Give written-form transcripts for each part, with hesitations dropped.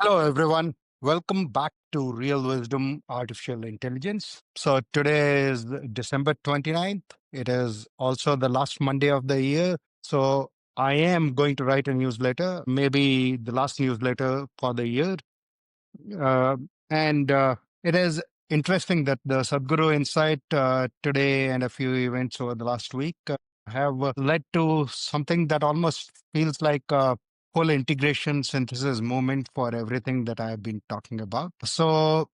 Hello, everyone. Welcome back to Real Wisdom Artificial Intelligence. So, today is December 29th. It is also the last Monday of the year. So, I am going to write a newsletter, maybe the last newsletter for the year. Uh, and it is interesting that the Sadhguru Insight today and a few events over the last week have led to something that almost feels like a full integration synthesis moment for everything that I have been talking about. So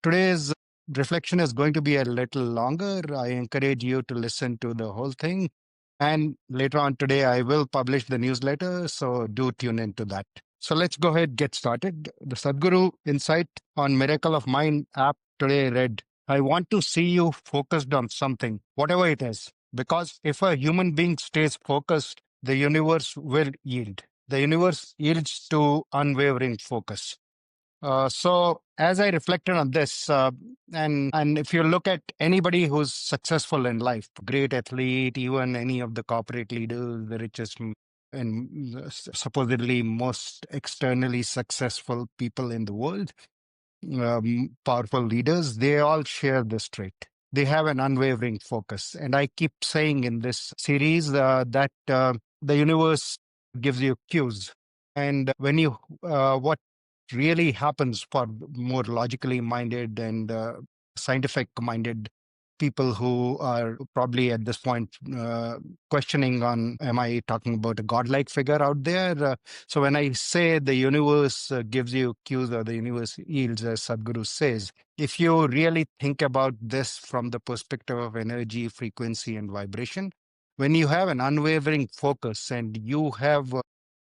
today's reflection is going to be a little longer. I encourage you to listen to the whole thing. And later on today, I will publish the newsletter. So do tune into that. So let's go ahead, get started. The Sadhguru Insight on Miracle of Mind app today read, I want to see you focused on something, whatever it is. Because if a human being stays focused, the universe will yield. The universe yields to unwavering focus. So as I reflected on this, and if you look at anybody who's successful in life, great athlete, even any of the corporate leaders, the richest and supposedly most externally successful people in the world, powerful leaders, they all share this trait. They have an unwavering focus. And I keep saying in this series that the universe gives you cues. And when what really happens for more logically minded and scientific minded people who are probably at this point questioning on, am I talking about a godlike figure out there? So when I say the universe gives you cues or the universe yields, as Sadhguru says, if you really think about this from the perspective of energy, frequency, and vibration, when you have an unwavering focus and you have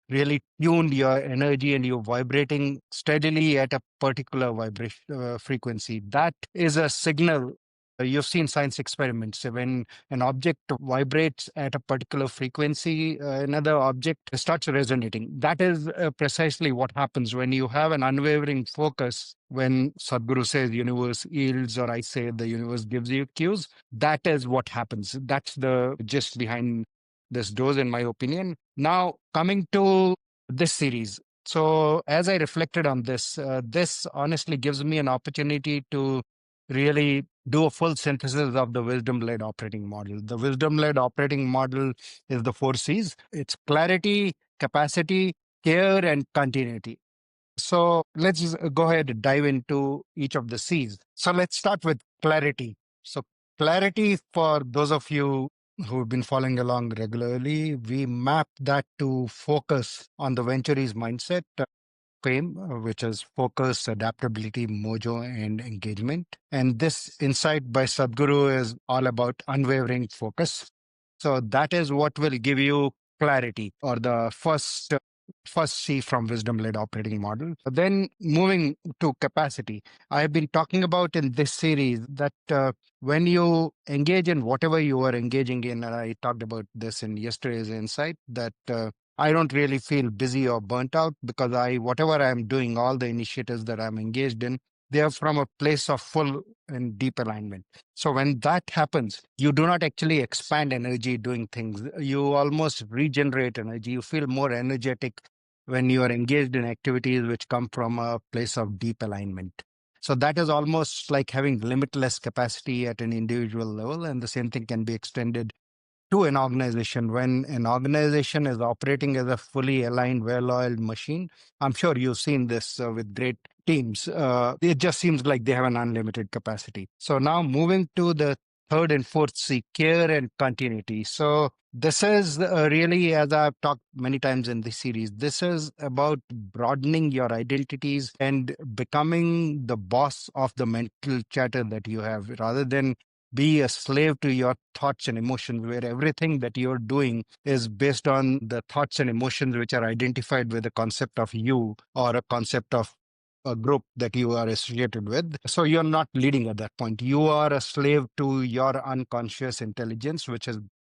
really tuned your energy and you're vibrating steadily at a particular vibration frequency, that is a signal. You've seen science experiments. So when an object vibrates at a particular frequency, another object starts resonating. That is precisely what happens when you have an unwavering focus. When Sadhguru says universe yields, or I say the universe gives you cues, that is what happens. That's the gist behind this dose, in my opinion. Now, coming to this series. So as I reflected on this, this honestly gives me an opportunity to really do a full synthesis of the wisdom-led operating model. The wisdom-led operating model is the 4 C's. It's clarity, capacity, care, and continuity. So let's just go ahead and dive into each of the C's. So let's start with clarity. So clarity, for those of you who've been following along regularly, we map that to focus on the Venturi's mindset, FAME, which is focus, adaptability, mojo, and engagement. And this insight by Sadhguru is all about unwavering focus. So that is what will give you clarity, or the first C from wisdom-led operating model. Then moving to capacity, I have been talking about in this series that when you engage in whatever you are engaging in, and I talked about this in yesterday's insight, that I don't really feel busy or burnt out because whatever I'm doing, all the initiatives that I'm engaged in, they are from a place of full and deep alignment. So when that happens, you do not actually expand energy doing things. You almost regenerate energy. You feel more energetic when you are engaged in activities which come from a place of deep alignment. So that is almost like having limitless capacity at an individual level. And the same thing can be extended to an organization. When an organization is operating as a fully aligned, well-oiled machine, I'm sure you've seen this with great teams. It just seems like they have an unlimited capacity. So now moving to the third and fourth C, care and continuity. So this is really, as I've talked many times in this series, this is about broadening your identities and becoming the boss of the mental chatter that you have, rather than be a slave to your thoughts and emotions, where everything that you're doing is based on the thoughts and emotions which are identified with the concept of you or a concept of a group that you are associated with. So you're not leading at that point. You are a slave to your unconscious intelligence, which has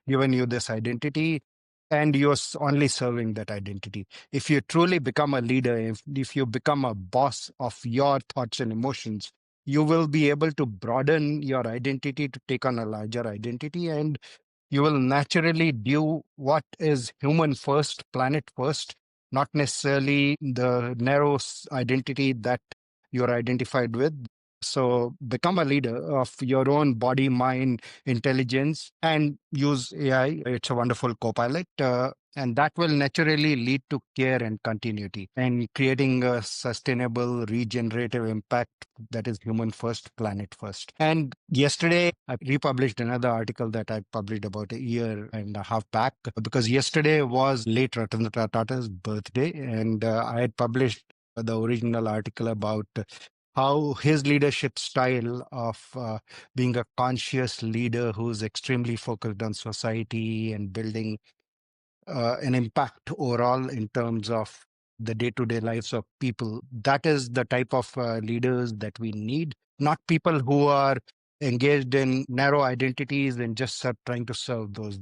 given you this identity, and you're only serving that identity. If you truly become a leader, if you become a boss of your thoughts and emotions, you will be able to broaden your identity to take on a larger identity, and you will naturally do what is human first, planet first, not necessarily the narrow identity that you're identified with. So become a leader of your own body, mind, intelligence, and use AI. It's a wonderful co-pilot. And that will naturally lead to care and continuity and creating a sustainable, regenerative impact that is human first, planet first. And yesterday, I republished another article that I published about a year and a half back, because yesterday was late Ratan Tata's birthday. And I had published the original article about how his leadership style of being a conscious leader who's extremely focused on society and building an impact overall in terms of the day-to-day lives of people. That is the type of leaders that we need, not people who are engaged in narrow identities and just trying to serve those.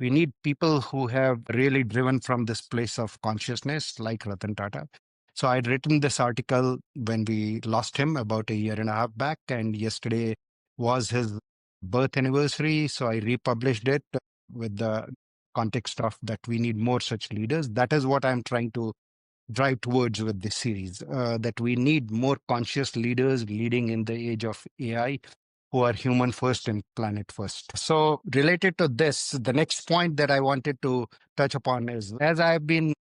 We need people who have really driven from this place of consciousness, like Ratan Tata. So I'd written this article when we lost him about a year and a half back, and yesterday was his birth anniversary. So I republished it with the context of that we need more such leaders. That is what I'm trying to drive towards with this series, that we need more conscious leaders leading in the age of AI who are human first and planet first. So related to this, the next point that I wanted to touch upon is, as I've been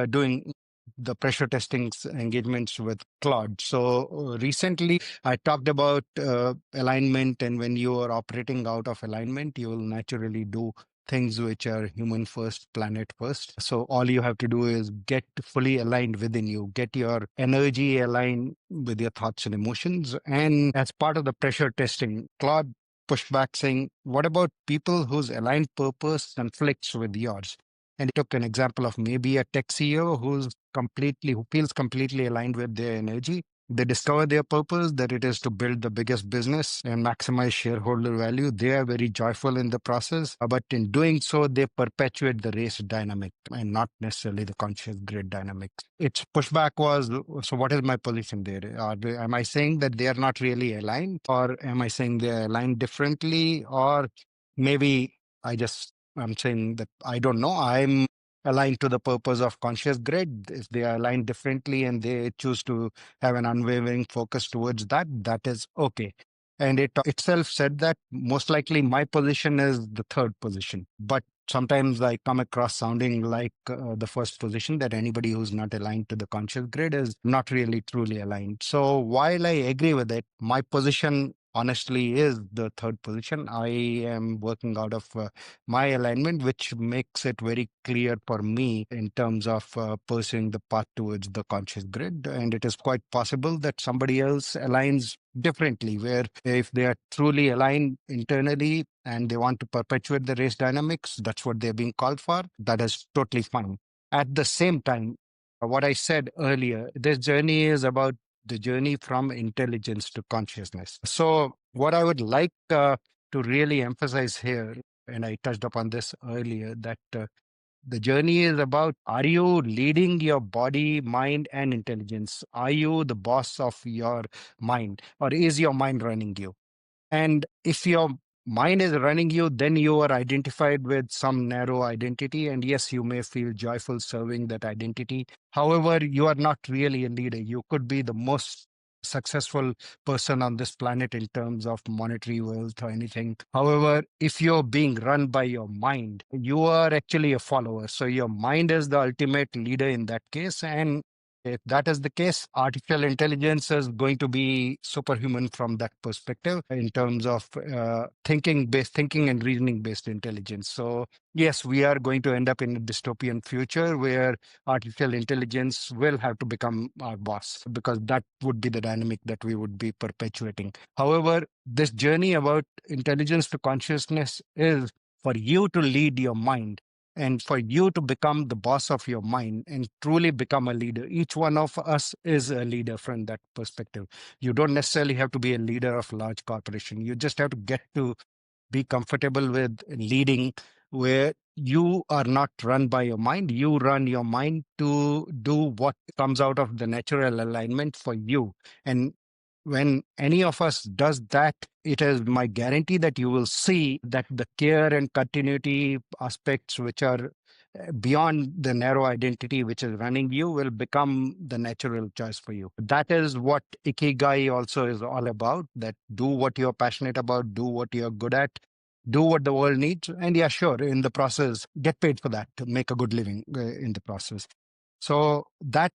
doing the pressure testing engagements with Claude. So recently I talked about alignment, and when you are operating out of alignment, you will naturally do things which are human first, planet first. So all you have to do is get fully aligned within you, get your energy aligned with your thoughts and emotions. And as part of the pressure testing, Claude pushed back saying, what about people whose aligned purpose conflicts with yours? And he took an example of maybe a tech CEO who feels completely aligned with their energy. They discover their purpose, that it is to build the biggest business and maximize shareholder value. They are very joyful in the process, but in doing so, they perpetuate the race dynamic and not necessarily the conscious grid dynamic. Its pushback was, so what is my position there? Am I saying that they are not really aligned, or am I saying they are aligned differently? Or maybe I'm saying that I don't know. I'm aligned to the purpose of conscious grid. If they are aligned differently and they choose to have an unwavering focus towards that, that is okay. And it itself said that most likely my position is the third position. But sometimes I come across sounding like the first position, that anybody who's not aligned to the conscious grid is not really truly aligned. So while I agree with it, my position honestly is the third position. I am working out of my alignment, which makes it very clear for me in terms of pursuing the path towards the conscious grid. And it is quite possible that somebody else aligns differently, where if they are truly aligned internally and they want to perpetuate the race dynamics, that's what they're being called for. That is totally fine. At the same time, what I said earlier, this journey is about the journey from intelligence to consciousness. So what I would like to really emphasize here, and I touched upon this earlier, that the journey is about, are you leading your body, mind, and intelligence? Are you the boss of your mind, or is your mind running you? And if your mind is running you, then you are identified with some narrow identity. And yes, you may feel joyful serving that identity. However, you are not really a leader. You could be the most successful person on this planet in terms of monetary wealth or anything. However, if you're being run by your mind, you are actually a follower. So your mind is the ultimate leader in that case. And if that is the case, artificial intelligence is going to be superhuman from that perspective in terms of thinking and reasoning based intelligence. So yes, we are going to end up in a dystopian future where artificial intelligence will have to become our boss, because that would be the dynamic that we would be perpetuating. However, this journey about intelligence to consciousness is for you to lead your mind and for you to become the boss of your mind and truly become a leader. Each one of us is a leader from that perspective. You don't necessarily have to be a leader of a large corporation. You just have to get to be comfortable with leading, where you are not run by your mind. You run your mind to do what comes out of the natural alignment for you. And when any of us does that, it is my guarantee that you will see that the care and continuity aspects, which are beyond the narrow identity which is running you will become the natural choice for you. That is what Ikigai also is all about, that do what you're passionate about, do what you're good at, do what the world needs. And yeah, sure, in the process, get paid for that to make a good living in the process. So that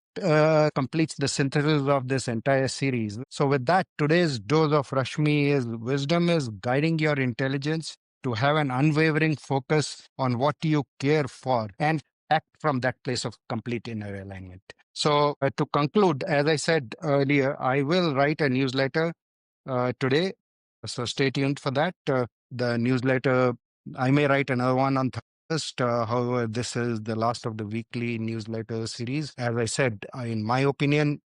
completes the synthesis of this entire series. So with that, today's dose of Rashmi is wisdom is guiding your intelligence to have an unwavering focus on what you care for and act from that place of complete inner alignment. So to conclude, as I said earlier, I will write a newsletter today. So stay tuned for that. The newsletter, I may write another one on Thursday. However, this is the last of the weekly newsletter series. As I said, in my opinion,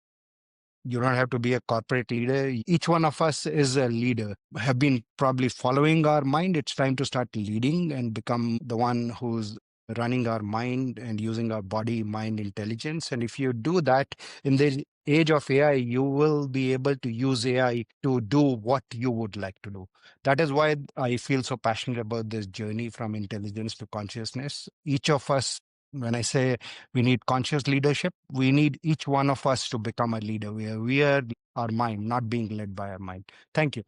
you don't have to be a corporate leader. Each one of us is a leader. Have been probably following our mind. It's time to start leading and become the one who's running our mind and using our body mind intelligence. And if you do that in the age of AI, you will be able to use AI to do what you would like to do. That is why I feel so passionate about this journey from intelligence to consciousness. Each of us, when I say we need conscious leadership, we need each one of us to become a leader. We are our mind, not being led by our mind. Thank you.